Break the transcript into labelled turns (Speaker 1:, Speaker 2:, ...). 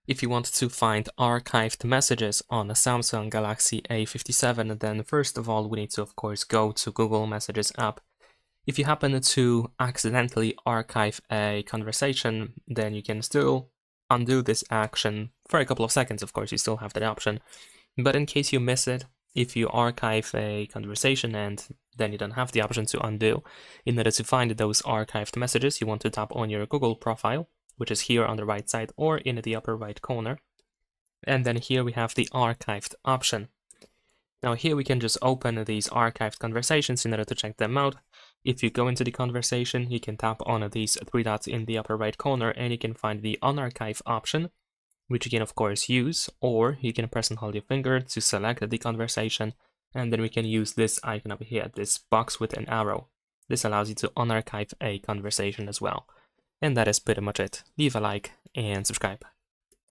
Speaker 1: If you want to find archived messages on a Samsung Galaxy A57, then first of all, we need to, of course, go to Google Messages app. If you happen to accidentally archive a conversation, then you can still undo this action for a couple of seconds. Of course, you still have that option. But in case you miss it, if you archive a conversation and then you don't have the option to undo, in order to find those archived messages, you want to tap on your Google profile, which is here on the right side or in the upper right corner. And then here we have the archived option. Now here we can just open these archived conversations in order to check them out. If you go into the conversation, you can tap on these three dots in the upper right corner and you can find the unarchive option, which you can of course use, or you can press and hold your finger to select the conversation, and then we can use this icon over here, this box with an arrow. This allows you to unarchive a conversation as well. And that is pretty much it. Leave a like and subscribe.